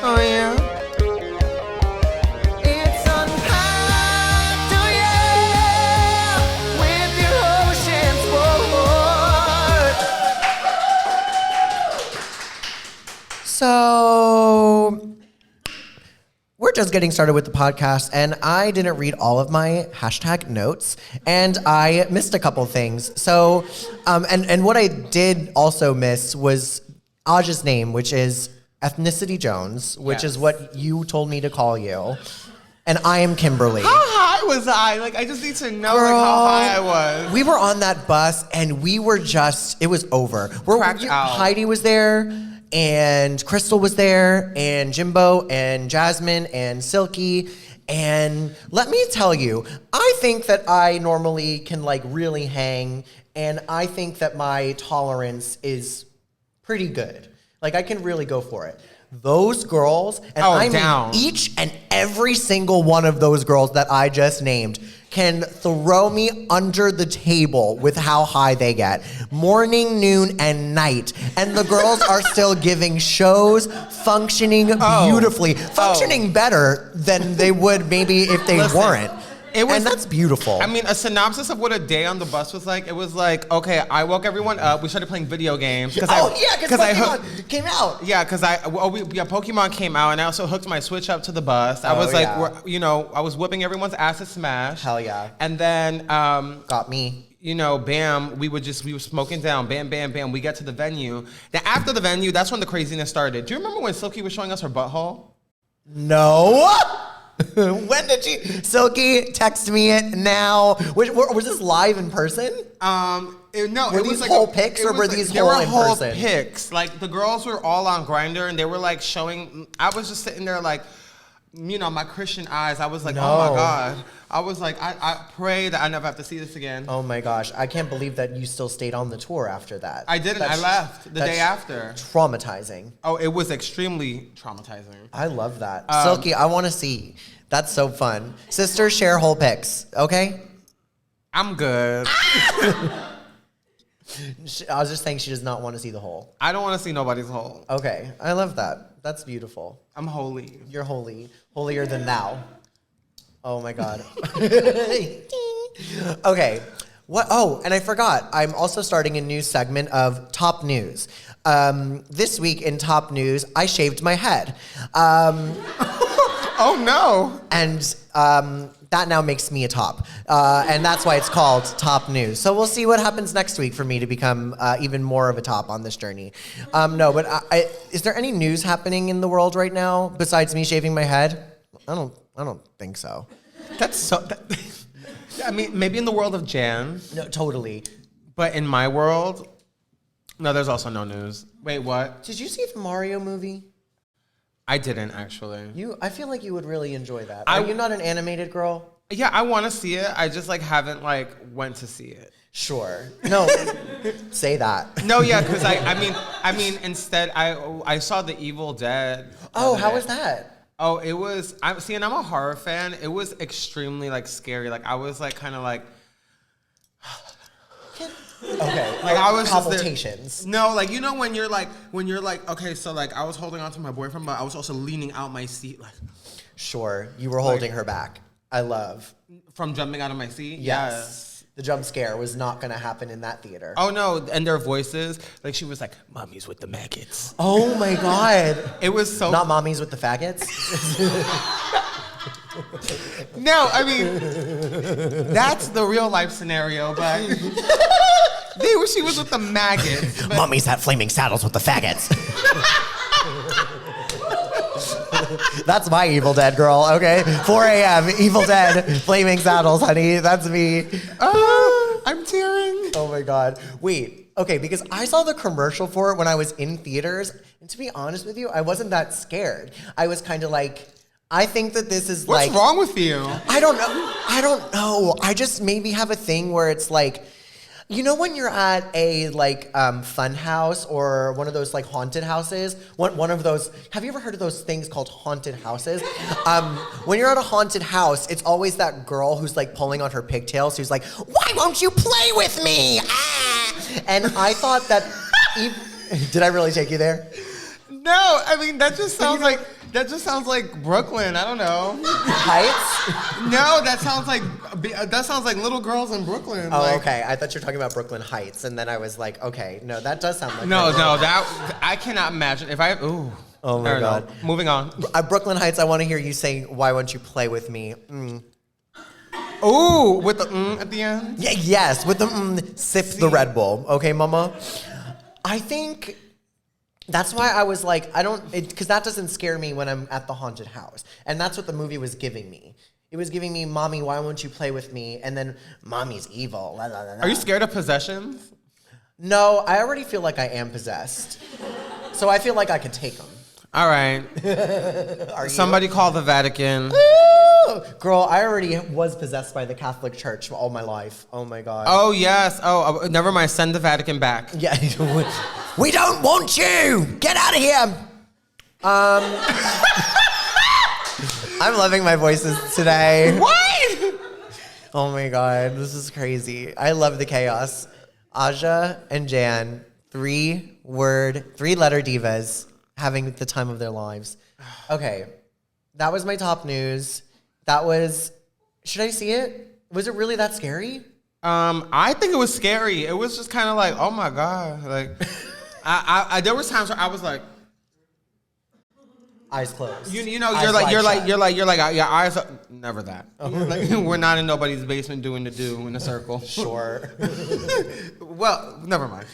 Oh, yeah. It's unpacked, oh, yeah, with your ocean sport. So, we're just getting started with the podcast, and I didn't read all of my hashtag notes, and I missed a couple things. So, and what I did also miss was Aj's name, which is Ethnicity Jones, which is what you told me to call you. And I am Kimberly. How high was I? Like, I just need to know how high I was. We were on that bus, and we were just, it was over. Cracked out. Heidi was there, and Crystal was there, and Jimbo, and Jasmine, and Silky. And let me tell you, I think that I normally can, like, really hang, and I think that my tolerance is pretty good. Like, I can really go for it. Those girls, and I mean each and every single one of those girls that I just named can throw me under the table with how high they get. Morning, noon, and night. And the girls are still giving shows, functioning beautifully. Functioning better than they would maybe if they weren't. And that's beautiful. I mean, a synopsis of what a day on the bus was like. It was like, okay, I woke everyone up. We started playing video games. Because Pokemon came out. Yeah, because Pokemon came out, and I also hooked my Switch up to the bus. I was I was whipping everyone's ass at Smash. Hell yeah. And then got me. You know, bam, we were smoking down, bam, bam, bam. We get to the venue. Then after the venue, that's when the craziness started. Do you remember when Silky was showing us her butthole? No. When did she? Silky, text me it now. Was this live in person? No. Were these whole pics or were these whole in person? They were whole pics. Like, the girls were all on Grindr, and they were like showing. I was just sitting there like, you know, my Christian eyes. I was like, oh my God. I was like, I pray that I never have to see this again. Oh my gosh. I can't believe that you still stayed on the tour after that. I didn't. I left the day after. Traumatizing. Oh, it was extremely traumatizing. I love that. Silky, I want to see. That's so fun. Sisters, share whole pics, okay? I'm good. I was just saying she does not want to see the whole. I don't want to see nobody's whole. Okay, I love that. That's beautiful. I'm holy. You're holy. Holier than thou. Oh my God. Okay. What? Oh, and I forgot. I'm also starting a new segment of Top News. This week in Top News, I shaved my head. Oh no. And that now makes me a top. And that's why it's called Top News. So we'll see what happens next week for me to become even more of a top on this journey. Is there any news happening in the world right now besides me shaving my head? I don't think so. That's so. I mean, maybe in the world of Jan. No, totally. But in my world, no, there's also no news. Wait, what? Did you see the Mario movie? I didn't, actually. I feel like you would really enjoy that. Are you not an animated girl? Yeah, I want to see it. I just haven't went to see it. Sure. No, say that. No, yeah, because I mean, instead I saw The Evil Dead. Oh, how was that? Oh, it was. And I'm a horror fan. It was extremely scary. I was kind of okay. I was palpitations. No, you know when you're okay, so I was holding on to my boyfriend, but I was also leaning out my seat Sure, you were holding her back. I love. From jumping out of my seat? Yes. The jump scare was not going to happen in that theater. Oh no, and their voices, she was like, "Mommy's with the maggots." Oh my God. It was so. Not mommies with the faggots? No, I mean, that's the real life scenario, but she was with the maggots. Mommy's had flaming saddles with the faggots. That's my Evil Dead girl, okay? 4 a.m., Evil Dead, flaming saddles, honey. That's me. Oh, I'm tearing. Oh my God. Wait, okay, because I saw the commercial for it when I was in theaters, and to be honest with you, I wasn't that scared. I was kind of I think that this is What's wrong with you? I don't know. I just maybe have a thing where it's you know when you're at a fun house or one of those haunted houses, one of those, have you ever heard of those things called haunted houses? When you're at a haunted house, it's always that girl who's pulling on her pigtails, who's like, "Why won't you play with me?" Ah! And I thought that, did I really take you there? No, I mean that just sounds like Brooklyn. I don't know. Heights? No, that sounds like little girls in Brooklyn. Oh, like, okay. I thought you were talking about Brooklyn Heights, and then I was like, okay, no, that does sound like that I cannot imagine if I. Ooh. Oh my God. Know. Moving on. Brooklyn Heights. I want to hear you saying, "Why won't you play with me?" Mm. Ooh, with the at the end. Yeah, yes, with the sip the Red Bull. Okay, mama. I think that's why I was like, because that doesn't scare me when I'm at the haunted house, and that's what the movie was giving me. It was giving me, "Mommy, why won't you play with me?" And then, "Mommy's evil." La, la, la, la. Are you scared of possessions? No, I already feel like I am possessed, so I feel like I could take them. All right. Somebody call the Vatican. Girl, I already was possessed by the Catholic Church all my life. Oh my God. Oh, yes. Oh, never mind. Send the Vatican back. Yeah. We don't want you. Get out of here. I'm loving my voices today. What? Oh my God. This is crazy. I love the chaos. Aja and Jan, 3-letter divas having the time of their lives. Okay. That was my top news. Should I see it? Was it really that scary? I think it was scary. It was just kind of like, oh my God. Like, I there was times where I was like, eyes closed. You know, you're like, your eyes are, never that. Like, we're not in nobody's basement doing the do in a circle. Sure. Well, never mind.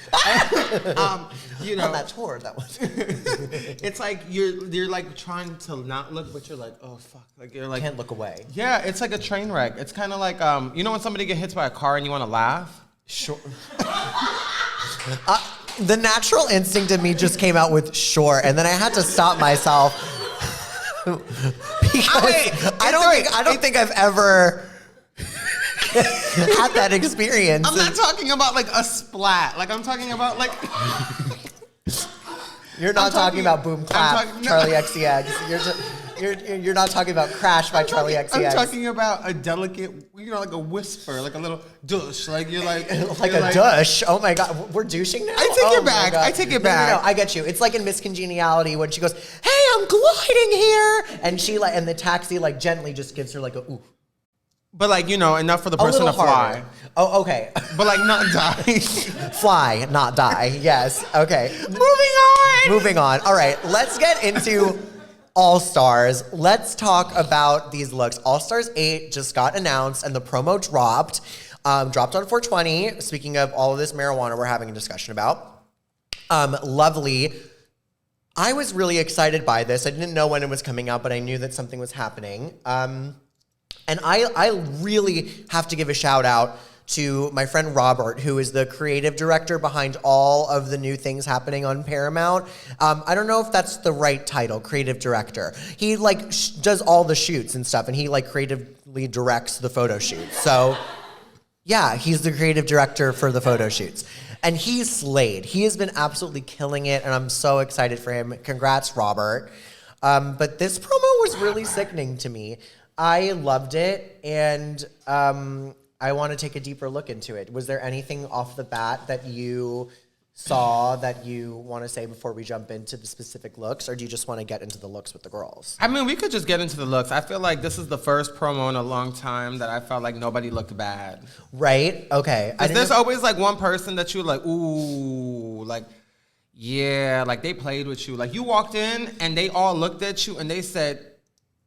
You know, on that tour, that was. It's like you're like trying to not look, but you're like, oh fuck, like you're like Can't look away. Yeah, it's like a train wreck. It's kind of like you know when somebody gets hit by a car and you want to laugh. Sure. The natural instinct in me just came out with sure, and then I had to stop myself because I don't think I've ever had that experience. I'm not talking about like a splat. Like I'm talking about like. You're not talking about Boom Clap, Charlie XCX. You're not talking about Crash by Charlie XCX. I'm talking about a delicate, you know, like a whisper, like a little douche. Like you're like like a douche. Oh my God, we're douching now. I take it back. I take it back. No, I get you. It's like in Miss Congeniality when she goes, "Hey, I'm gliding here," and she and the taxi like gently just gives her like a ooh. But like, you know, enough for the person to fly. Oh, okay. But like not die. Fly, not die. Yes. Okay. Moving on. All right. Let's get into All Stars. Let's talk about these looks. All Stars 8 just got announced and the promo dropped. Dropped on 420. Speaking of all of this marijuana we're having a discussion about. Lovely. I was really excited by this. I didn't know when it was coming out, but I knew that something was happening. And I really have to give a shout out to my friend Robert, who is the creative director behind all of the new things happening on Paramount. I don't know if that's the right title, creative director. He like does all the shoots and stuff, and he like creatively directs the photo shoots. So yeah, he's the creative director for the photo shoots. And he's slayed. He has been absolutely killing it, and I'm so excited for him. Congrats, Robert. But this promo was really sickening to me. I loved it, and I want to take a deeper look into it. Was there anything off the bat that you saw that you want to say before we jump into the specific looks, or do you just want to get into the looks with the girls? I mean, we could just get into the looks. I feel like this is the first promo in a long time that I felt like nobody looked bad. Right? Okay. There's always like one person that you're like, ooh, like, yeah, like they played with you. Like you walked in and they all looked at you and they said,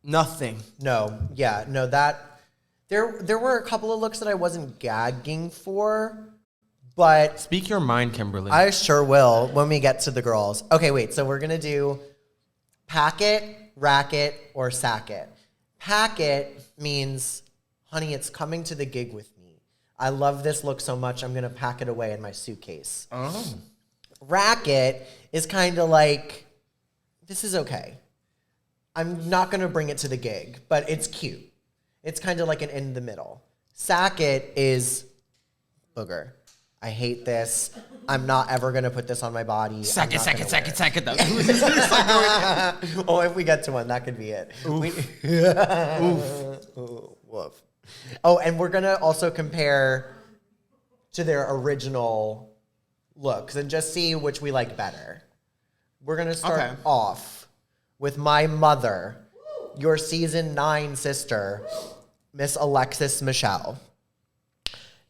nothing. No, yeah, no, that there were a couple of looks that I wasn't gagging for, but speak your mind, Kimberly. I sure will when we get to the girls. Okay, wait, so we're gonna do pack it, rack it, or sack it. Pack it means, honey, it's coming to the gig with me. I love this look so much, I'm gonna pack it away in my suitcase. Oh. Rack it is kind of like, this is okay. I'm not going to bring it to the gig, but it's cute. It's kind of like an in the middle. Sack it is booger. I hate this. I'm not ever going to put this on my body. Sack it. Oh, if we get to one, that could be it. Oof. Ooh, woof. Oh, and we're going to also compare to their original looks and just see which we like better. We're going to start Okay. off with my mother, your season 9 sister, Miss Alexis Michelle.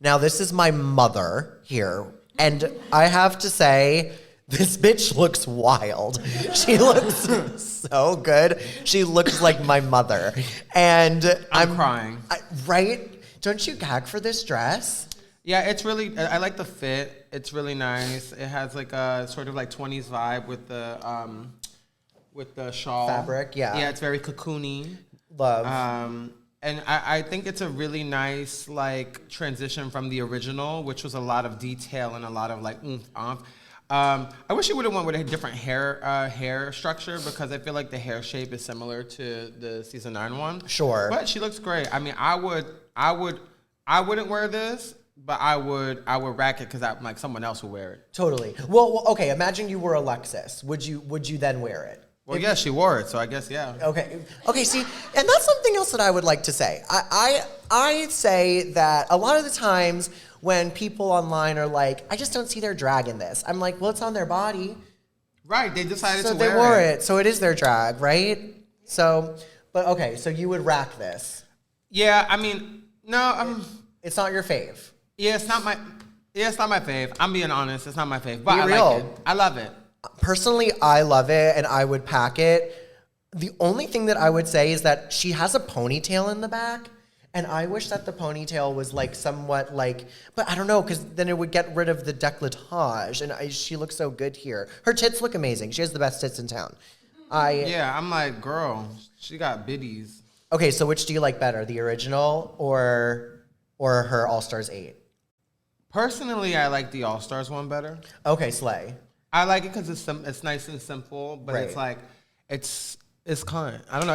Now, this is my mother here, and I have to say, this bitch looks wild. She looks so good. She looks like my mother. And I'm crying. Right? Don't you gag for this dress? Yeah, it's really, I like the fit. It's really nice. It has like a sort of like 20s vibe with the shawl. Fabric, yeah. Yeah, it's very cocoony. Love. And I think it's a really nice like transition from the original, which was a lot of detail and a lot of like I wish you would have went with a different hair structure because I feel like the hair shape is similar to the season 9 one. Sure. But she looks great. I mean, I wouldn't wear this, but I would rack it because like someone else would wear it. Totally. Well, okay. Imagine you were Alexis. Would you then wear it? Well, yeah, she wore it, so I guess yeah. Okay. See, and that's something else that I would like to say. I say that a lot of the times when people online are like, I just don't see their drag in this. I'm like, well, it's on their body. Right. They decided So to they wear wore it. it. So it is their drag, right? So, but okay. So you would rack this. Yeah. I mean, no. It's not your fave. Yeah, it's not my fave. I'm being honest. It's not my fave, but Be I real. like it. I love it. Personally, I love it and I would pack it. The only thing that I would say is that she has a ponytail in the back. And I wish that the ponytail was like somewhat like, but I don't know, because then it would get rid of the décolletage. And she looks so good here. Her tits look amazing. She has the best tits in town. Yeah, I'm like, girl, she got biddies. Okay, so which do you like better, the original or her All Stars 8? Personally, I like the All Stars one better. Okay, slay. I like it because it's nice and simple, but Right. it's like it's kind. I don't know.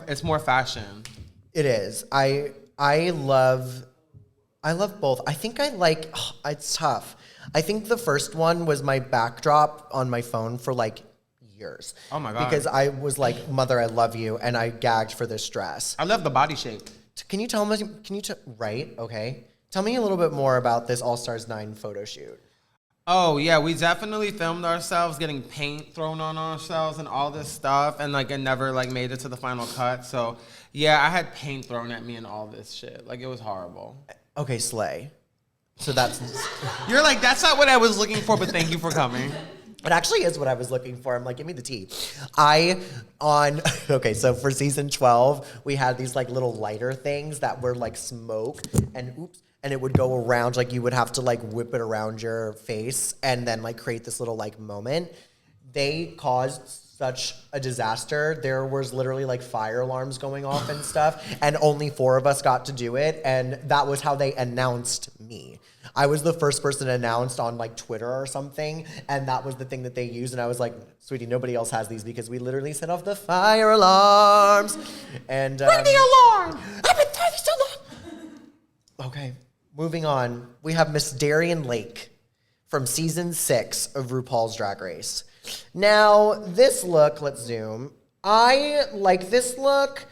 It's more fashion. It is. I love both. I think I like. It's tough. I think the first one was my backdrop on my phone for like years. Oh my God. Because I was like, "Mother, I love you," and I gagged for this dress. I love the body shape. Can you tell me? Right? Okay. Tell me a little bit more about this All Stars 9 photo shoot. Oh yeah, we definitely filmed ourselves getting paint thrown on ourselves and all this stuff, and like it never like made it to the final cut. So yeah, I had paint thrown at me and all this shit. Like it was horrible. Okay, slay. So that's. You're like, that's not what I was looking for, but thank you for coming. It actually is what I was looking for. I'm like, give me the tea. Okay, so for season 12, we had these like little lighter things that were like smoke and it would go around, like you would have to like whip it around your face and then like create this little like moment. They caused such a disaster. There was literally like fire alarms going off and stuff, and only 4 of us got to do it, and that was how they announced me. I was the first person announced on like Twitter or something, and that was the thing that they used, and I was like, sweetie, nobody else has these because we literally set off the fire alarms. And Bring the alarm! I've been doing this so long. Okay, moving on. We have Miss Darien Lake from season 6 of RuPaul's Drag Race. Now, this look, let's zoom. I like this look.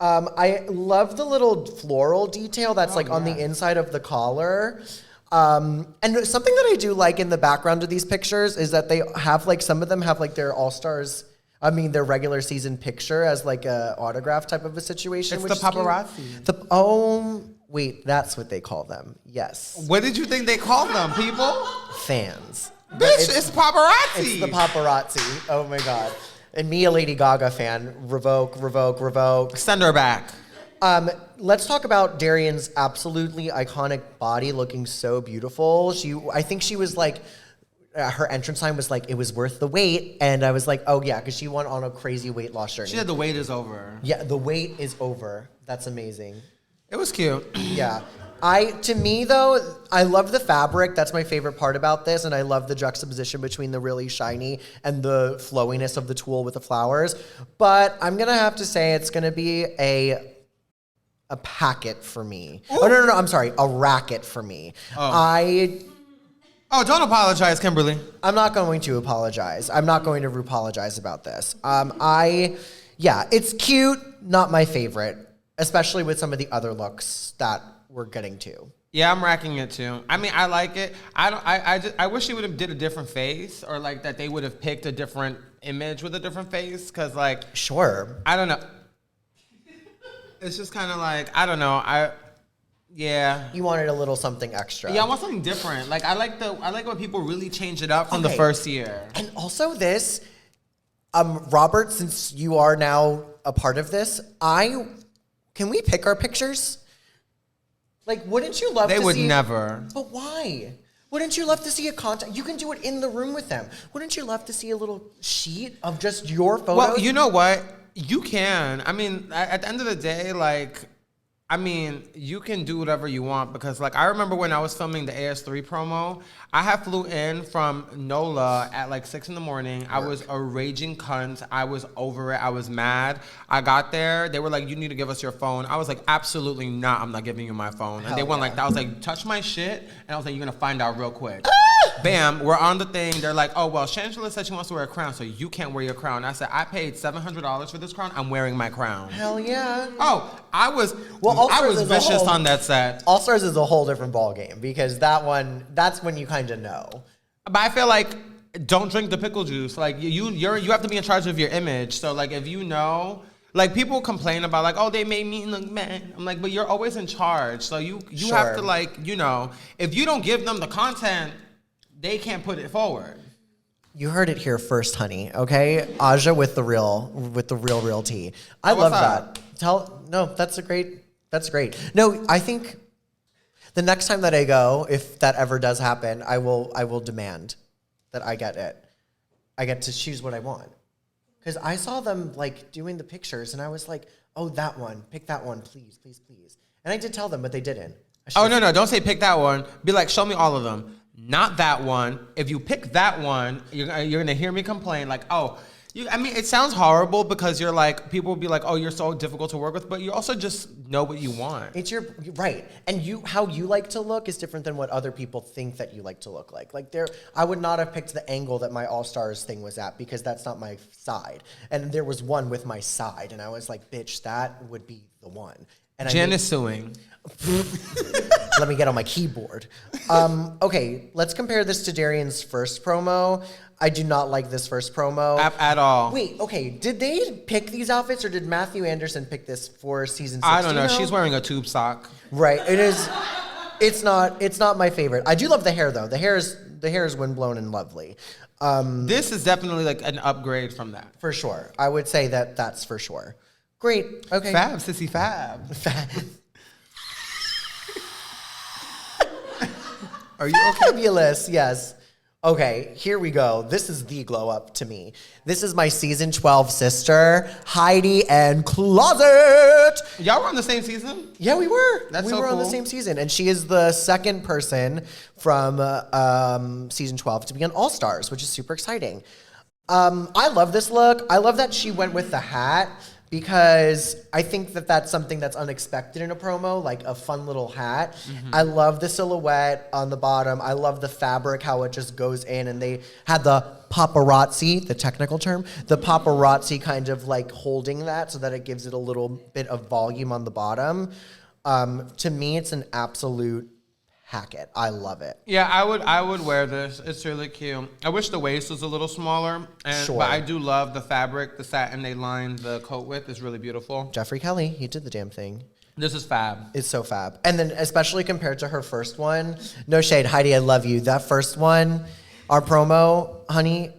I love the little floral detail that's on the inside of the collar. And something that I do like in the background of these pictures is that they have like, some of them have like their All-Stars, their regular season picture as like a autograph type of a situation. It's which the is cute. paparazzi. Wait, that's what they call them. Yes. What did you think they called them, people? Fans. Bitch, it's paparazzi. It's the paparazzi. Oh my God. And me, a Lady Gaga fan. Revoke, revoke, revoke. Send her back. Let's talk about Darien's absolutely iconic body looking so beautiful. I think she was like, her entrance time was like, it was worth the wait. And I was like, oh yeah, because she went on a crazy weight loss journey. She said the wait is over. Yeah, the wait is over. That's amazing. It was cute. Yeah. To me though, I love the fabric. That's my favorite part about this. And I love the juxtaposition between the really shiny and the flowiness of the tulle with the flowers. But I'm going to have to say it's going to be a packet for me. Ooh. Oh, no, I'm sorry. A racket for me. Oh, don't apologize, Kimberly. I'm not going to apologize. I'm not going to apologize about this. It's cute. Not my favorite, especially with some of the other looks that we're getting to. Yeah, I'm racking it too. I mean, I like it. I wish they would have did a different face, or like that they would have picked a different image with a different face, because like, Sure. I don't know. It's just kind of like, I don't know. Yeah. You wanted a little something extra. Yeah, I want something different. Like I like when people really change it up from the Okay. first year. And also this, Robert, since you are now a part of this, can we pick our pictures? Like, wouldn't you love to see... They would never. But why? Wouldn't you love to see a contact? You can do it in the room with them. Wouldn't you love to see a little sheet of just your photos? Well, you know what? You can. I mean, at the end of the day, like, I mean, you can do whatever you want, because, like, I remember when I was filming the AS3 promo, I had flew in from NOLA at like 6 in the morning. I was a raging cunt. I was over it. I was mad. I got there. They were like, you need to give us your phone. I was like, absolutely not. I'm not giving you my phone. And they went like that. I was like, touch my shit. And I was like, you're going to find out real quick. Bam, we're on the thing. They're like, oh, well, Shangela said she wants to wear a crown, so you can't wear your crown. I said, I paid $700 for this crown. I'm wearing my crown. Hell yeah. Oh, I was All-Stars vicious on that set. All-Stars is a whole different ballgame, because that's when you kind of know. But I feel like, don't drink the pickle juice. Like, you have to be in charge of your image. So, like, if you know... Like, people complain about, like, oh, they made me look bad. I'm like, but you're always in charge. So you Sure. have to, like, you know... If you don't give them the content... They can't put it forward. You heard it here first, honey. Okay, Aja with the real tea. I love that. That's great. No, I think the next time that I go, if that ever does happen, I will demand that I get it. I get to choose what I want, because I saw them like doing the pictures, and I was like, oh, that one, pick that one, please. And I did tell them, but they didn't. Oh no, don't say pick that one. Be like, show me all of them. Not that one. If you pick that one, you're gonna hear me complain like, oh, I mean, it sounds horrible, because you're like, people will be like, oh, you're so difficult to work with, but you also just know what you want. You're right, and how you like to look is different than what other people think that you like to look like. Like I would not have picked the angle that my All Stars thing was at, because that's not my side, and there was one with my side, and I was like, bitch, that would be the one. And Jen is suing. Let me get on my keyboard. Okay, let's compare this to Darien's first promo. I do not like this first promo. At all. Wait, okay, did they pick these outfits, or did Matthew Anderson pick this for season 6? I don't know. She's wearing a tube sock. Right, it is. It's not my favorite. I do love the hair, though. The hair is windblown and lovely. This is definitely like an upgrade from that. For sure. I would say that's for sure. Great, okay. Fab, sissy fab. Are you okay? Fabulous, yes. Okay, here we go. This is the glow up to me. This is my season 12 sister, Heidi N Closet. Y'all were on the same season? Yeah, we were. That's we so were on the cool. same season, and she is the second person from season 12 to be on All Stars, which is super exciting. I love this look. I love that she went with the hat, because I think that that's something that's unexpected in a promo, like a fun little hat. Mm-hmm. I love the silhouette on the bottom. I love the fabric, how it just goes in, and they had the paparazzi, the technical term, the paparazzi kind of like holding that so that it gives it a little bit of volume on the bottom. To me, it's an absolute packet. I love it. Yeah, I would wear this. It's really cute. I wish the waist was a little smaller, Sure. But I do love the fabric, the satin they lined the coat with is really beautiful. Jeffrey Kelly, he did the damn thing. This is fab. It's so fab. And then especially compared to her first one, no shade, Heidi, I love you. That first one, our promo, honey,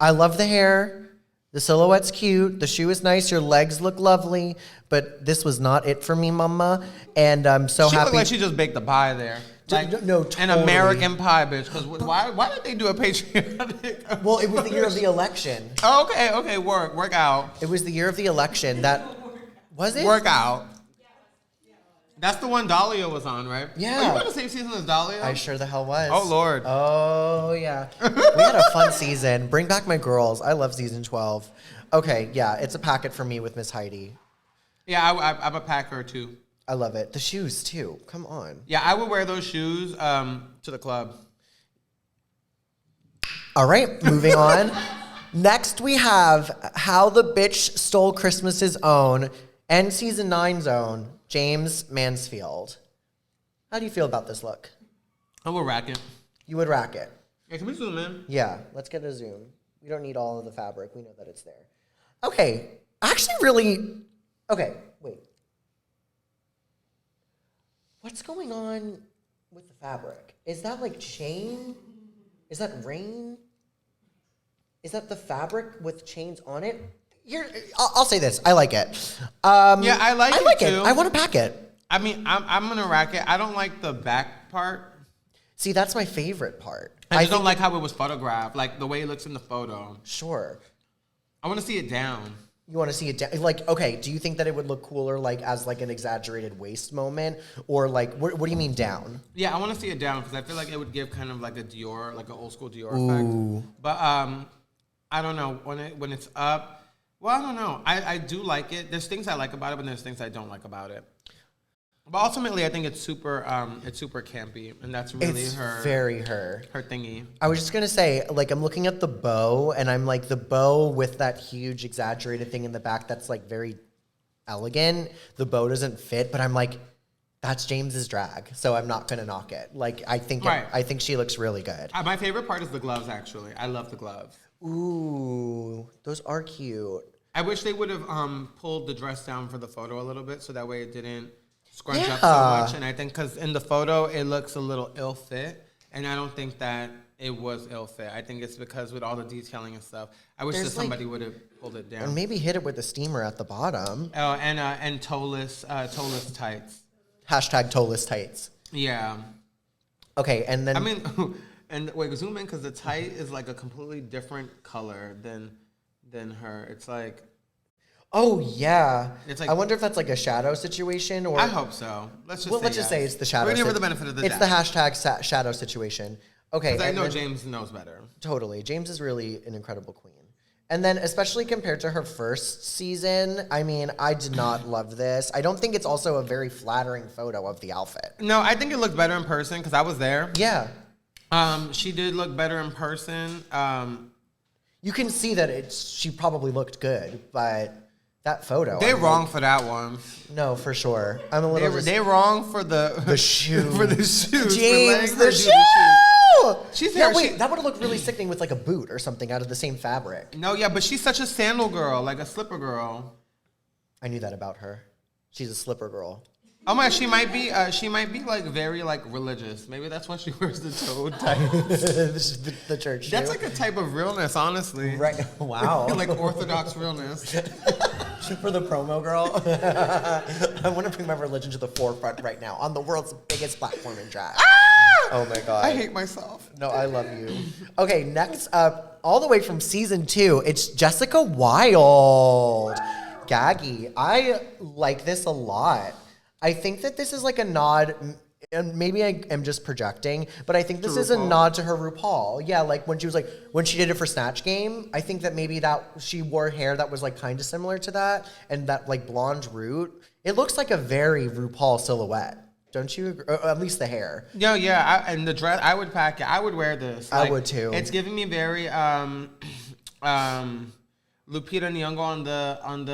I love the hair. The silhouette's cute. The shoe is nice. Your legs look lovely. But this was not it for me, mama. And I'm so She happy. looked like she just baked a pie there. Like, no, an totally. American pie, bitch. Because why did they do a patriotic? Well, it was the year of the election. Oh, okay, work out. It was the year of the election. That was it. Work out. That's the one Dahlia was on, right? Yeah. Oh, you were on the same season as Dahlia? I sure the hell was. Oh, Lord. Oh, yeah. We had a fun season. Bring back my girls. I love season 12. Okay, yeah, it's a packet for me with Miss Heidi. Yeah, I'm a packer, too. I love it. The shoes, too. Come on. Yeah, I would wear those shoes to the club. All right, moving on. Next, we have How the Bitch Stole Christmas's Own and Season 9's own, James Mansfield. How do you feel about this look? I will rack it. You would rack it. Yeah, can we zoom in? Yeah, let's get a zoom. We don't need all of the fabric. We know that it's there. Okay, actually really... Okay, wait. What's going on with the fabric? Is that like chain? Is that rain? Is that the fabric with chains on it? Here, I'll say this. I like it. Yeah, I like it too. I want to pack it. I mean, I'm gonna rack it. I don't like the back part. See, that's my favorite part. I just don't like how it was photographed, like the way it looks in the photo. Sure. I want to see it down. You want to see it down? Like, okay, do you think that it would look cooler, like, as, like, an exaggerated waist moment? Or, like, what do you mean down? Yeah, I want to see it down because I feel like it would give kind of like a Dior, like an old school Dior Ooh. effect. But I don't know. When it's up, well, I don't know. I do like it. There's things I like about it, but there's things I don't like about it. But ultimately, I think it's super campy, and that's really It's her thingy. I was just gonna say, like, I'm looking at the bow, and I'm like, the bow with that huge exaggerated thing in the back that's like very elegant. The bow doesn't fit, but I'm like, that's James's drag, so I'm not gonna knock it. Like, I think she looks really good. My favorite part is the gloves. Actually, I love the gloves. Ooh, those are cute. I wish they would have pulled the dress down for the photo a little bit, so that way it didn't scrunch up so much. And I think because in the photo it looks a little ill fit, and I don't think that it was ill fit. I think it's because with all the detailing and stuff, I wish that somebody would have pulled it down. And maybe hit it with the steamer at the bottom. Oh, and toeless tights. Hashtag toeless tights. Yeah. Okay, and then... I mean, and wait, zoom in because the tight is like a completely different color than her. It's like... Oh, yeah. It's like, I wonder if that's like a shadow situation or... I hope so. Let's just say it's the shadow. We're going to give her the benefit of the doubt. It's the hashtag shadow situation. Okay. Because I know James knows better. Totally. James is really an incredible queen. And then especially compared to her first season, I mean, I did not love this. I don't think it's also a very flattering photo of the outfit. No, I think it looked better in person because I was there. Yeah. She did look better in person. You can see that she probably looked good, but... That photo. They're wrong for that one. No, for sure. I'm a little. They're wrong for the shoe. For the shoes. James, the shoe. She's yeah. Wait, that would have looked really sickening with like a boot or something out of the same fabric. No, yeah, but she's such a sandal girl, like a slipper girl. I knew that about her. She's a slipper girl. Oh my, she might be like very like religious. Maybe that's why she wears the toe tights. the church. That's like a type of realness, honestly. Right. Wow. Like Orthodox realness. For the promo girl. I want to bring my religion to the forefront right now on the world's biggest platform in drag. Ah! Oh my God. I hate myself. No, I love you. Okay, next up, all the way from season 2, it's Jessica Wilde. Gaggy. I like this a lot. I think that this is like a nod, and maybe I am just projecting, but I think this is a nod to her RuPaul. Yeah, like when she did it for Snatch Game, I think that maybe that she wore hair that was like kind of similar to that, and that like blonde root. It looks like a very RuPaul silhouette. Don't you agree? Or at least the hair. No, yeah, and the dress, I would pack it. I would wear this. Like, I would too. It's giving me very Lupita Nyong'o on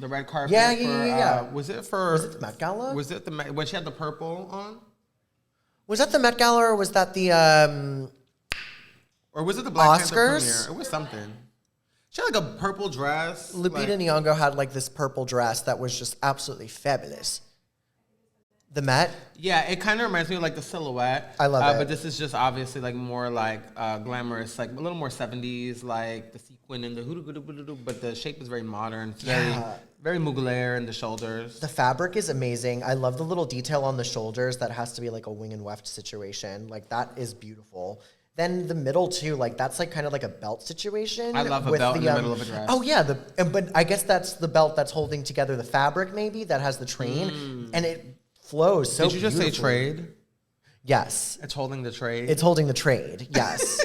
the red carpet. Yeah. Was it the Met Gala? Was it when she had the purple on? Was that the Met Gala or was that the or was it the Black Panther Oscars? premiere? It was something. She had like a purple dress. Lupita Nyong'o had like this purple dress that was just absolutely fabulous. The Met? Yeah, it kind of reminds me of like the silhouette. I love it. But this is just obviously like more like glamorous, like a little more 70s, like the sequin and the hoodoo, but the shape is very modern. It's very Mugler in the shoulders. The fabric is amazing. I love the little detail on the shoulders that has to be like a wing and weft situation. Like that is beautiful. Then the middle too, like that's like kind of like a belt situation. I love a belt in the middle of a dress. Oh yeah, but I guess that's the belt that's holding together the fabric maybe that has the train, and it flows so beautifully. Did you just say trade? Yes. It's holding the trade. It's holding the trade. Yes.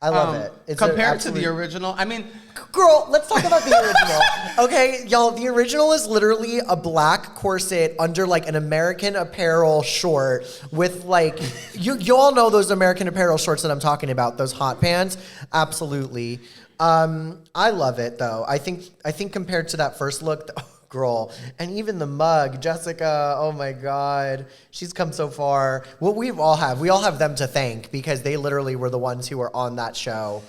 I love it. It's compared to the original, I mean, girl, let's talk about the original. Okay, y'all, the original is literally a black corset under like an American Apparel short with like you all know those American Apparel shorts that I'm talking about, those hot pants. Absolutely. I love it though. I think compared to that first look, girl. And even the mug, Jessica, oh my God. She's come so far. Well, we all have them to thank because they literally were the ones who were on that show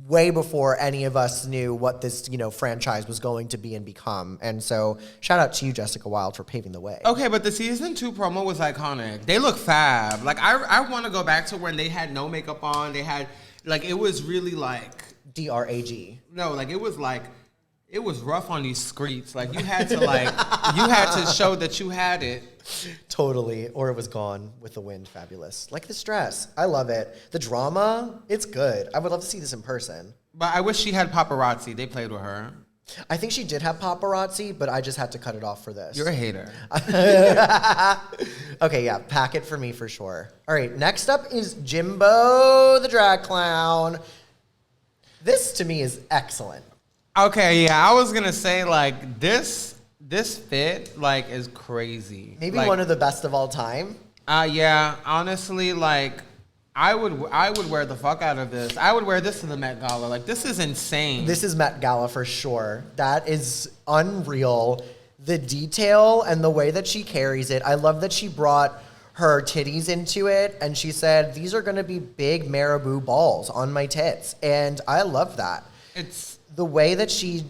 way before any of us knew what this, franchise was going to be and become. And so shout out to you, Jessica Wilde, for paving the way. Okay, but the season 2 promo was iconic. They look fab. Like, I want to go back to when they had no makeup on. They had, it was really like... DRAG. No, it was rough on these streets. Like, you had to show that you had it. Totally. Or it was gone with the wind. Fabulous. Like this dress. I love it. The drama, it's good. I would love to see this in person. But I wish she had paparazzi. They played with her. I think she did have paparazzi, but I just had to cut it off for this. You're a hater. Okay, yeah. Pack it for me for sure. All right. Next up is Jimbo, the drag clown. This, to me, is excellent. Okay, yeah. I was going to say, this fit, is crazy. Maybe one of the best of all time. Yeah. Honestly, I would wear the fuck out of this. I would wear this to the Met Gala. This is insane. This is Met Gala for sure. That is unreal. The detail and the way that she carries it. I love that she brought her titties into it, and she said, these are going to be big marabou balls on my tits. And I love that. It's the way that she's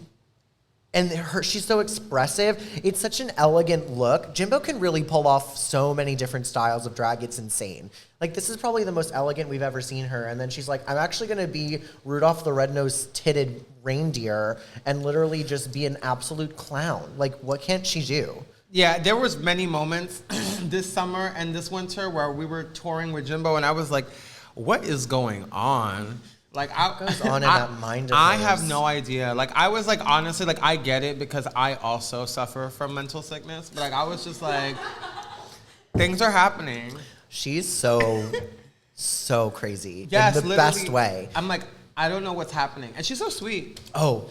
so expressive. It's such an elegant look. Jimbo can really pull off so many different styles of drag. It's insane. This is probably the most elegant we've ever seen her. And then she's like, I'm actually going to be Rudolph the Red-Nosed Titted Reindeer and literally just be an absolute clown. What can't she do? Yeah, there was many moments this summer and this winter where we were touring with Jimbo, and I was like, what is going on? What goes on in that mind of hers? I have no idea. I was honestly, I get it because I also suffer from mental sickness. But I was just things are happening. She's so crazy. Yes, in the best way. I'm I don't know what's happening. And she's so sweet. Oh,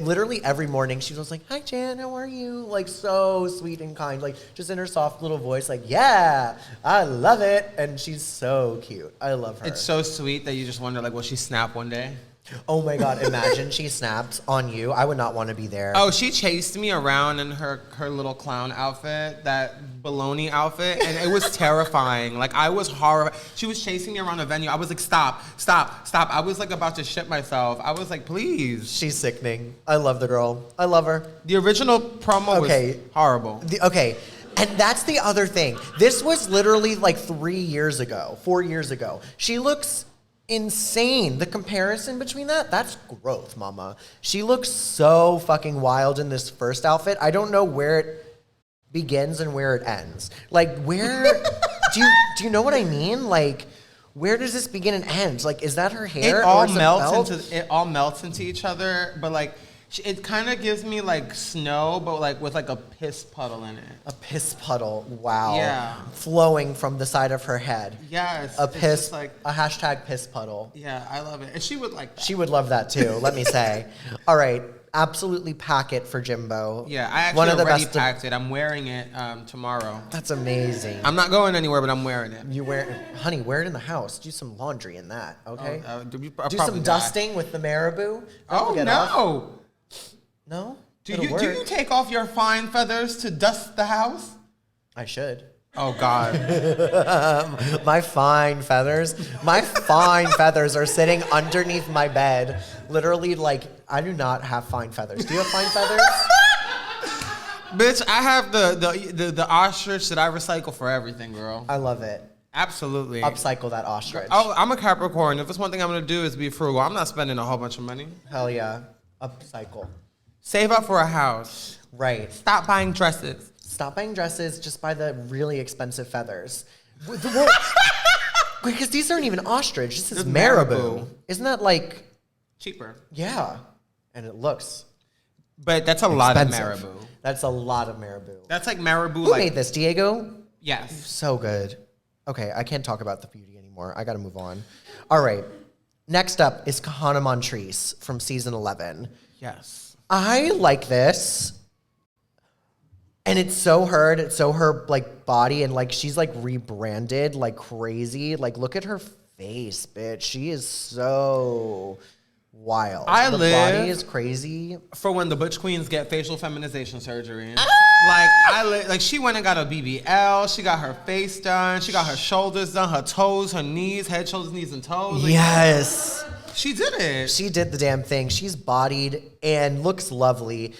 literally every morning she was like, hi, Jan, how are you? So sweet and kind. Just in her soft little voice, yeah, I love it. And she's so cute. I love her. It's so sweet that you just wonder, will she snap one day? Oh my God, imagine she snapped on you. I would not want to be there. Oh, she chased me around in her little clown outfit, that baloney outfit, and it was terrifying. I was horrified. She was chasing me around the venue. I was like, stop. I was about to shit myself. I was like, please. She's sickening. I love the girl. I love her. The original promo was horrible. And that's the other thing. This was literally 4 years ago. She looks insane. The comparison between that's growth, mama. She looks so fucking wild in this first outfit. I don't know where it begins and where it ends. Where do you know what I mean? Where does this begin and end? Is that her hair? It all melts into each other, but it kind of gives me snow, but with a piss puddle in it. A piss puddle, wow. Yeah. Flowing from the side of her head. Yes. A piss, a hashtag piss puddle. Yeah, I love it. And she would like that. She would love that too, let me say. All right, absolutely pack it for Jimbo. Yeah, I actually already packed it. I'm wearing it tomorrow. That's amazing. I'm not going anywhere, but I'm wearing it. Honey, wear it in the house. Do some laundry in that, okay? Do some dusting with the marabou. Oh, no. No? Do you take off your fine feathers to dust the house? I should. Oh, God. My fine feathers are sitting underneath my bed. Literally, I do not have fine feathers. Do you have fine feathers? Bitch, I have the ostrich that I recycle for everything, girl. I love it. Absolutely. Upcycle that ostrich. Oh, I'm a Capricorn. If it's one thing I'm going to do is be frugal. I'm not spending a whole bunch of money. Hell yeah. Upcycle. Save up for a house. Right. Stop buying dresses. Just buy the really expensive feathers. Because these aren't even ostrich. This is marabou. Isn't that cheaper? Yeah. And it looks. But that's a lot of marabou. That's a lot of marabou. That's marabou. Who made this, Diego? Yes. So good. Okay, I can't talk about the beauty anymore. I got to move on. All right. Next up is Kahana Montrese from season 11. Yes. I like this. And it's so her, body, and she's rebranded like crazy. Look at her face, bitch. She is so wild. The body is crazy. For when the butch queens get facial feminization surgery. Like she went and got a BBL. She got her face done. She got her shoulders done, her toes, her knees, head, shoulders, knees, and toes. Like, yes. She did it. She did the damn thing. She's bodied and looks lovely.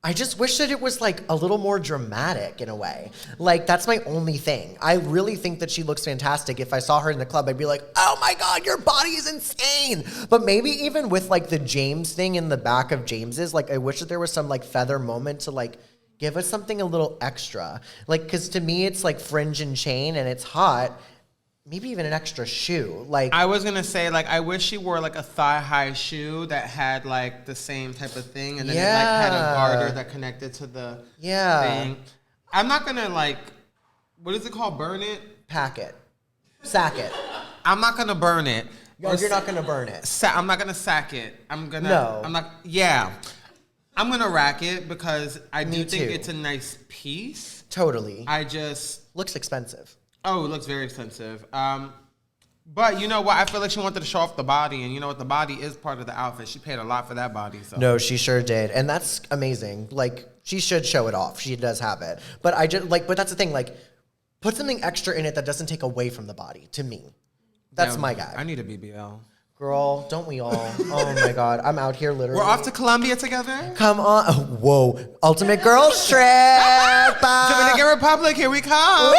I just wish that it was like a little more dramatic in a way. Like, that's my only thing. I really think that she looks fantastic. If I saw her in the club, I'd be like, oh my God, your body is insane. But maybe even with like the James thing in the back of James's, like I wish that there was some like feather moment to like give us something a little extra. Like, cause to me it's like fringe and chain and it's hot. Maybe even an extra shoe. Like, I was gonna say, like, I wish she wore like a thigh-high shoe that had like the same type of thing, and then it like had a garter that connected to the thing. I'm not gonna like, what is it called? Burn it? Pack it. Sack it. I'm not gonna burn it. No, you're not gonna burn it. I'm not gonna sack it. I'm gonna. No. I'm not. Yeah. I'm gonna rack it because I do think too. it's a nice piece. Totally. I just looks expensive. Oh, it looks very expensive. But you know what? I feel like she wanted to show off the body, and you know what? The body is part of the outfit. She paid a lot for that body. So no, she sure did, and that's amazing. Like, she should show it off. She does have it, but I just like. But that's the thing. Like, put something extra in it that doesn't take away from the body. To me, that's my guy. I need a BBL. Girl, don't we all? Oh my God, I'm out here literally. We're off to Colombia together. Come on! Oh, whoa, ultimate girls trip. Dominican Republic, here we come. Woo!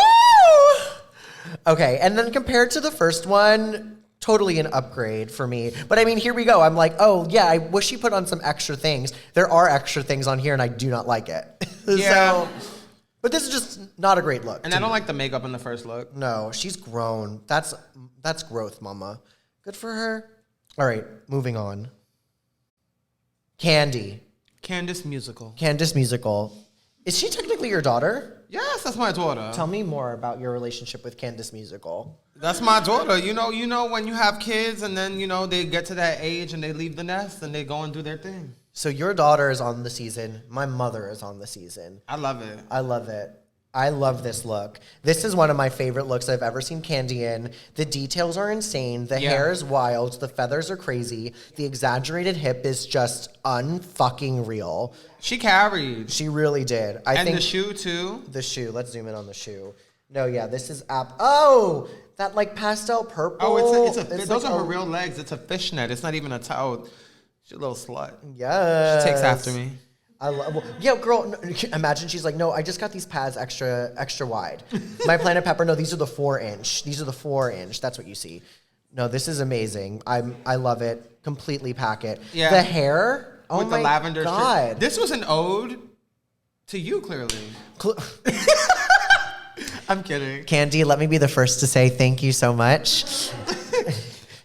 Okay, and then compared to the first one, totally an upgrade for me. But I mean, here we go. I'm like, oh yeah, I wish she put on some extra things. There are extra things on here, and I do not like it. Yeah. But this is just not a great look. And I don't like the makeup in the first look. No, she's grown. That's growth, mama. Good for her. All right, moving on. Kandy. Candice Musical. Candice Musical. Is she technically your daughter? Yes, that's my daughter. Tell me more about your relationship with Candice Musical. That's my daughter. You know when you have kids and then, you know, they get to that age and they leave the nest and they go and do their thing. So your daughter is on the season. My mother is on the season. I love it. I love it. I love this look. This is one of my favorite looks I've ever seen Kandy in. The details are insane. The hair is wild. The feathers are crazy. The exaggerated hip is just unfucking real. She carried. She really did. I think the shoe too. The shoe. Let's zoom in on the shoe. No, yeah, this is Oh, that like pastel purple. Oh, those are her real legs. It's a fishnet. It's not even a toe. She's a little slut. Yes. She takes after me. Yeah, girl, no, imagine she's like, no, I just got these pads extra wide. My Planet Pepper, no, these are the 4-inch. These are the 4-inch. That's what you see. No, this is amazing. I love it. Completely pack it. Yeah. The hair, with the lavender God. Shirt. This was an ode to you, clearly. I'm kidding. Kandy, let me be the first to say thank you so much.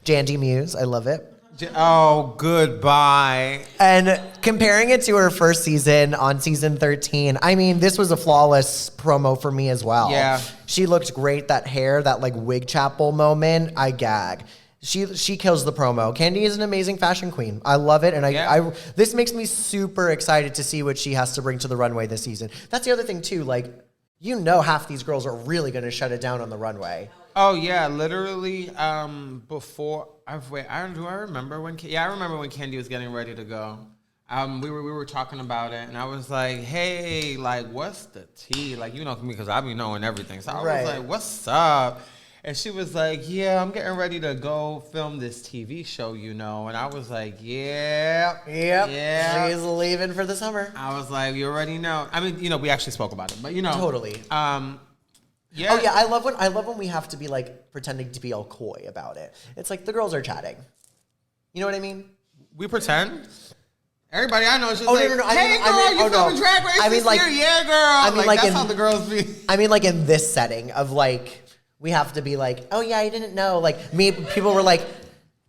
Kandy Muse, I love it. Oh, goodbye. And comparing it to her first season on season 13, I mean, this was a flawless promo for me as well. Yeah. She looked great. That hair, that like wig chapel moment, I gag. She kills the promo. Kandy is an amazing fashion queen. I love it. And I this makes me super excited to see what she has to bring to the runway this season. That's the other thing too. Like, you know, half these girls are really going to shut it down on the runway. Oh yeah, literally. Before I remember when Kandy was getting ready to go. We were talking about it, and I was like, hey, like, what's the tea? Like, you know me because I be knowing everything. So I was like, what's up? And she was like, yeah, I'm getting ready to go film this TV show, you know. And I was like, yeah. She's leaving for the summer. I was like, you already know. I mean, you know, we actually spoke about it, but you know, totally. Yeah. Oh yeah, I love when we have to be like pretending to be all coy about it. It's like the girls are chatting. You know what I mean? We pretend. Everybody I know is just no. Hey, girl, you filming Drag Race this year? Yeah, girl. I mean, like that's how the girls be. I mean, like in this setting of like, we have to be like, oh yeah, I didn't know. Like people were like,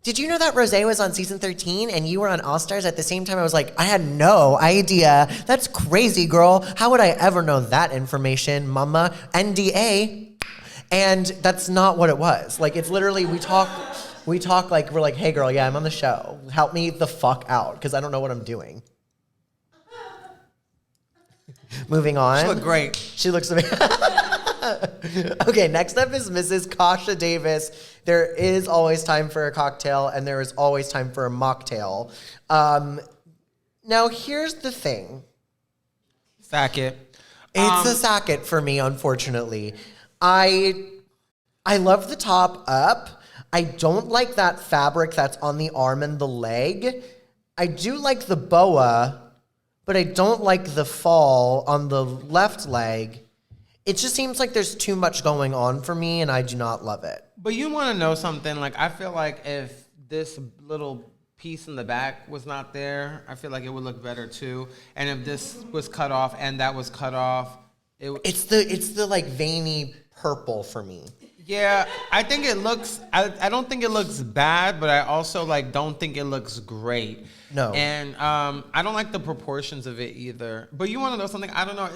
did you know that Rosé was on season 13 and you were on All Stars at the same time? I was like, I had no idea. That's crazy, girl. How would I ever know that information, mama? NDA. And that's not what it was. Like, it's literally, we talk like, we're like, hey girl, yeah, I'm on the show. Help me the fuck out, because I don't know what I'm doing. Moving on. She looked great. She looks amazing. Okay, next up is Mrs. Kasha Davis. There is always time for a cocktail, and there is always time for a mocktail. Now, here's the thing. Sack it. It's a sack it for me, unfortunately. I love the top up. I don't like that fabric that's on the arm and the leg. I do like the boa, but I don't like the fall on the left leg. It just seems like there's too much going on for me, and I do not love it. But you want to know something? Like, I feel like if this little piece in the back was not there, I feel like it would look better too. And if this was cut off and that was cut off, it's the like veiny purple for me. Yeah, I think it looks. I don't think it looks bad, but I also like don't think it looks great. No. And I don't like the proportions of it either. But you want to know something? I don't know.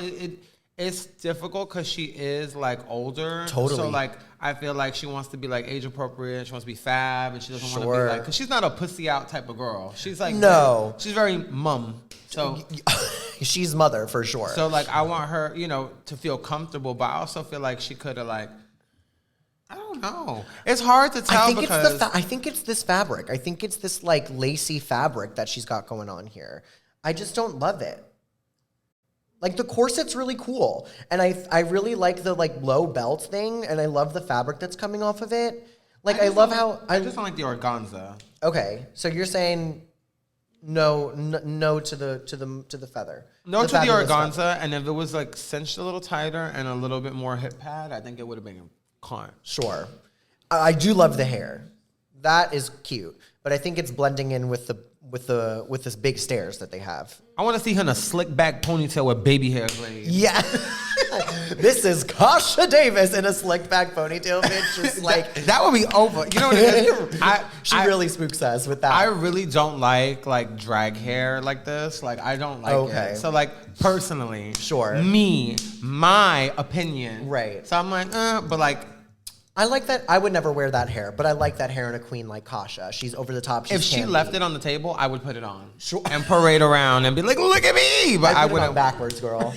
It's difficult because she is like older. Totally. So like I feel like she wants to be like age appropriate. She wants to be fab, and she doesn't want to Sure. be like, because she's not a pussy out type of girl. She's like No. she's very mum. So She's mother for sure. so like I want her, to feel comfortable, but I also feel like she could have like. I don't know. It's hard to tell because I think it's this fabric. I think it's this like lacy fabric that she's got going on here. I just don't love it. Like the corset's really cool, and I really like the like low belt thing, and I love the fabric that's coming off of it. Like I love how I just don't like the organza. Okay, so you're saying no to the feather. No to the fabulous organza, feather. and if it was like cinched a little tighter and a little bit more hip pad, I think it would have been con. Sure, I do love the hair. That is cute, but I think it's blending in with this big stairs that they have. I want to see her in a slick back ponytail with baby hair glaze. Yeah. This is Kasha Davis in a slicked back ponytail, bitch. Just like That would be over. You know what I mean? she really spooks us with that. I really don't like drag hair like this. Like I don't like Okay. it. So like personally, Sure. my opinion. Right. So I'm like, but like I like that. I would never wear that hair, but I like that hair in a queen like Kasha. She's over the top. She's if she Kandy. left it on the table, I would put it on. Sure. And parade around and be like, look at me. But I I'd put it on wouldn't. backwards, girl.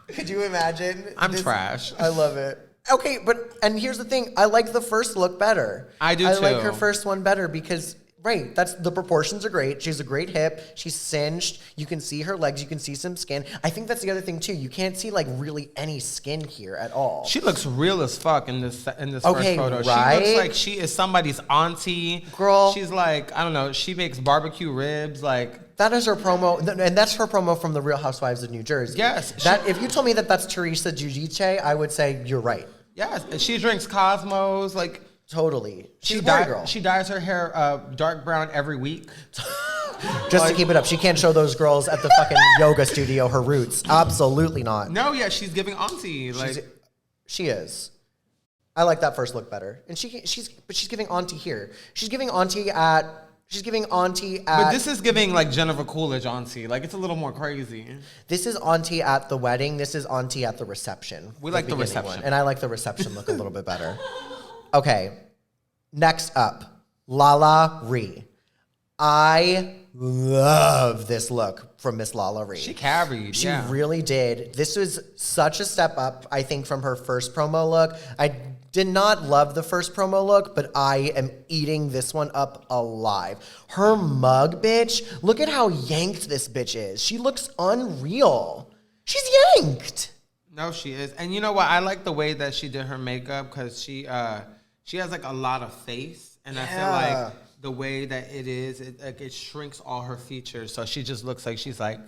Could you imagine? I'm trash. I love it. Okay, and here's the thing. I like the first look better. I do I too. like her first one better because, right, that's the proportions are great. She has a great hip. She's cinched. You can see her legs. You can see some skin. I think that's the other thing too. You can't see like really any skin here at all. She looks real as fuck in this first Okay, photo. right? She looks like she is somebody's auntie. Girl. She's like, I don't know, she makes barbecue ribs, like. That is her promo, and that's her promo from The Real Housewives of New Jersey. Yes. If you told me that that's Teresa Giudice, I would say you're right. Yes, and she drinks Cosmos, like. Totally. She's a party girl. She dyes her hair dark brown every week. Just to keep it up. She can't show those girls at the fucking yoga studio her roots. Absolutely not. No, yeah, she's giving auntie. Like. She is. I like that first look better. And she's giving auntie here. She's giving auntie at. But this is giving like Jennifer Coolidge auntie. Like it's a little more crazy. This is auntie at the wedding. This is auntie at the reception. We like the beginning reception. one. And I like the reception look a little bit better. Okay. Next up, Lala Ree. I love this look from Miss Lala Ree. She carried. She yeah. really did. This was such a step up, I think, from her first promo look. I did not love the first promo look, but I am eating this one up alive. Her mug, bitch. Look at how yanked this bitch is. She looks unreal. She's yanked. No, she is. And you know what? I like the way that she did her makeup because she has like a lot of face. And I feel like the way that it is, it shrinks all her features. So she just looks like she's like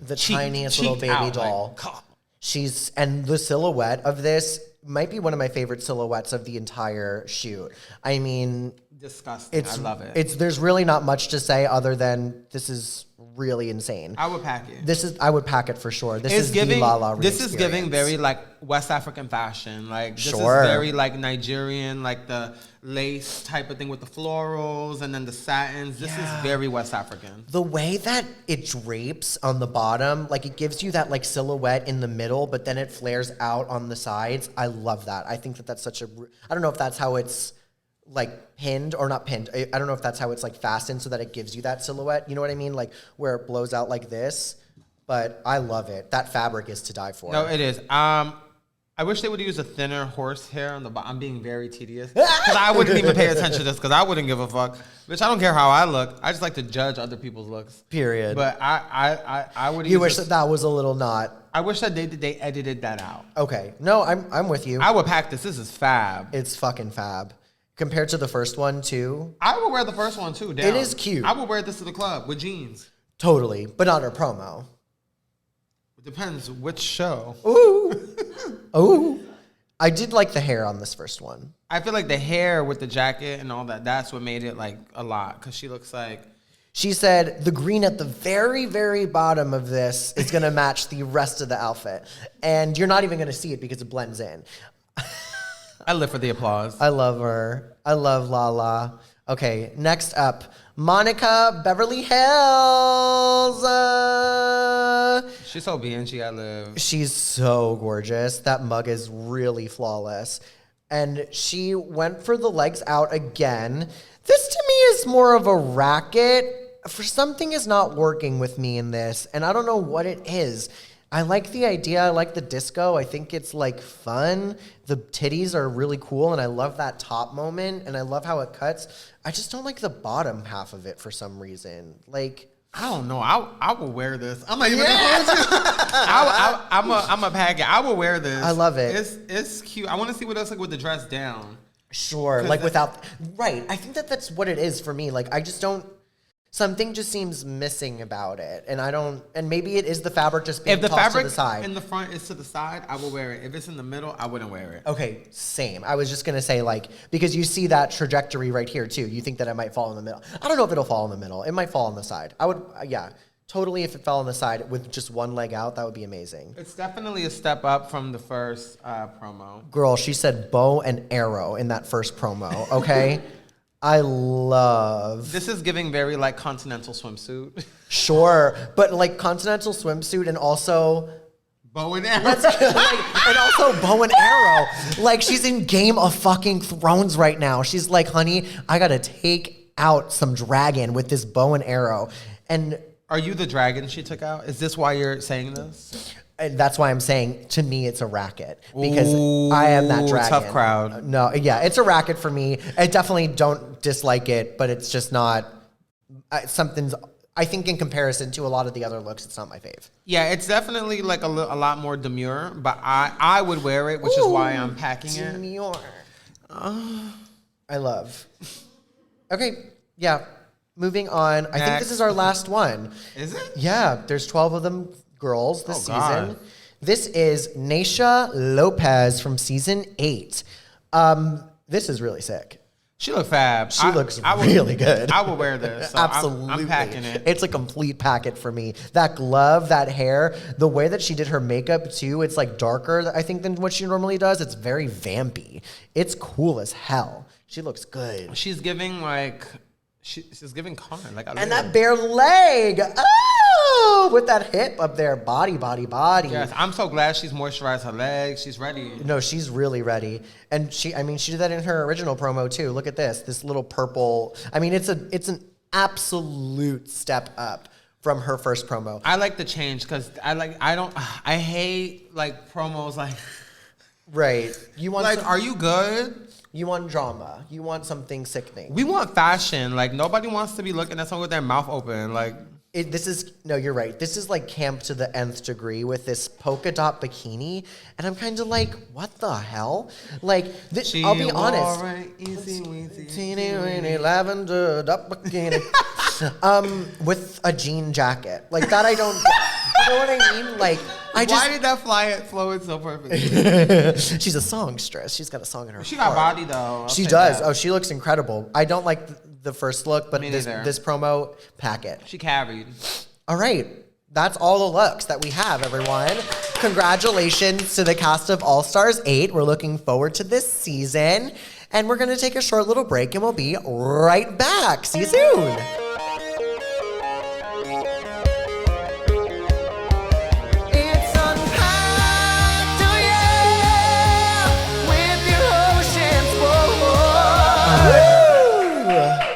the tiniest little baby out, doll. Like, And the silhouette of this might be one of my favorite silhouettes of the entire shoot. I mean, disgusting. I love it. There's really not much to say other than this is really insane. I would pack it. I would pack it for sure. This is giving, the Lala Ree This is giving experience. very like West African fashion. Like this Sure. is very like Nigerian, like the lace type of thing with the florals and then the satins. This is very West African. The way that it drapes on the bottom, like it gives you that like silhouette in the middle, but then it flares out on the sides. I love that. I think that that's such a, I don't know if that's how it's like pinned or not pinned. I don't know if that's how it's like fastened so that it gives you that silhouette. You know what I mean? Like where it blows out like this. But I love it. That fabric is to die for. No, it is. I wish they would use a thinner horse hair on the bottom. I'm being very tedious. Because I wouldn't even pay attention to this because I wouldn't give a fuck. Bitch, I don't care how I look. I just like to judge other people's looks. Period. But I would. You wish that was a little not. I wish that they edited that out. Okay. No, I'm with you. I would pack this. This is fab. It's fucking fab. Compared to the first one, too. I would wear the first one, too. Down. It is cute. I would wear this to the club with jeans. Totally. But not her promo. It depends which show. Ooh. Ooh. I did like the hair on this first one. I feel like the hair with the jacket and all that, that's what made it like a lot. Because she looks like... She said the green at the very, very bottom of this is going to match the rest of the outfit. And you're not even going to see it because it blends in. I live for the applause. I love her. I love Lala. Okay, next up, Monica Beverly Hillz. She's so BNG, I live. She's so gorgeous. That mug is really flawless. And she went for the legs out again. This to me is more of a racket. For something is not working with me in this, and I don't know what it is. I like the idea. I like the disco. I think it's like fun. The titties are really cool, and I love that top moment, and I love how it cuts. I just don't like the bottom half of it for some reason. Like, I don't know. I will wear this. I'm not even gonna hold you. I'm a pack it. I will wear this. I love it. It's cute. I want to see what else like with the dress down. Sure, like without right. I think that's what it is for me. Like I just don't. Something just seems missing about it, and I don't. And maybe it is the fabric just being tossed to the side. If the fabric in the front is to the side, I will wear it. If it's in the middle, I wouldn't wear it. Okay, same. I was just gonna say like because you see that trajectory right here too. You think that it might fall in the middle. I don't know if it'll fall in the middle. It might fall on the side. I would, yeah, totally. If it fell on the side with just one leg out, that would be amazing. It's definitely a step up from the first promo. Girl, she said bow and arrow in that first promo. Okay. I love. This is giving very like continental swimsuit. Sure, but like continental swimsuit and also bow and arrow. And also bow and arrow. Like she's in Game of fucking Thrones right now. She's like, honey, I gotta take out some dragon with this bow and arrow. And are you the dragon she took out? Is this why you're saying this? And that's why I'm saying, to me, it's a racket. Because I am that dragon. Tough crowd. No, yeah, it's a racket for me. I definitely don't dislike it, but it's just not something's... I think in comparison to a lot of the other looks, it's not my fave. Yeah, it's definitely like a lot more demure, but I would wear it, which is why I'm packing it. Demure. I love. Okay, yeah. Moving on. I think this is our last one. Is it? Yeah, there's 12 of them girls this season. God. This is Naysha Lopez from season 8. This is really sick. She looks fab. She looks really good. I will wear this. So Absolutely. I'm packing it. It's a complete packet for me. That glove, that hair, the way that she did her makeup too, it's like darker, I think, than what she normally does. It's very vampy. It's cool as hell. She looks good. She's giving like... She's giving Con. Like, and that bare leg. Oh, with that hip up there. Body. Yes, I'm so glad she's moisturized her legs. She's ready. No, she's really ready. And she did that in her original promo too. Look at this little purple. I mean, it's an absolute step up from her first promo. I like the change because I hate like promos like. Right. You want like, are you good? You want drama. You want something sickening. We want fashion. Like, nobody wants to be looking at someone with their mouth open. Like, no, you're right. This is like camp to the nth degree with this polka dot bikini. And I'm kind of like, what the hell? Like, I'll be honest. Right, easy, lavender dot bikini. With a jean jacket. Like, that I don't get. You know what I mean? Like, why did that flow in so perfectly? She's a songstress. She's got a song in her She got body, though. She does. Oh, she looks incredible. I don't like the first look, but this promo, packet. She carried. All right. That's all the looks that we have, everyone. Congratulations to the cast of All Stars 8. We're looking forward to this season. And we're going to take a short little break, and we'll be right back. See you soon.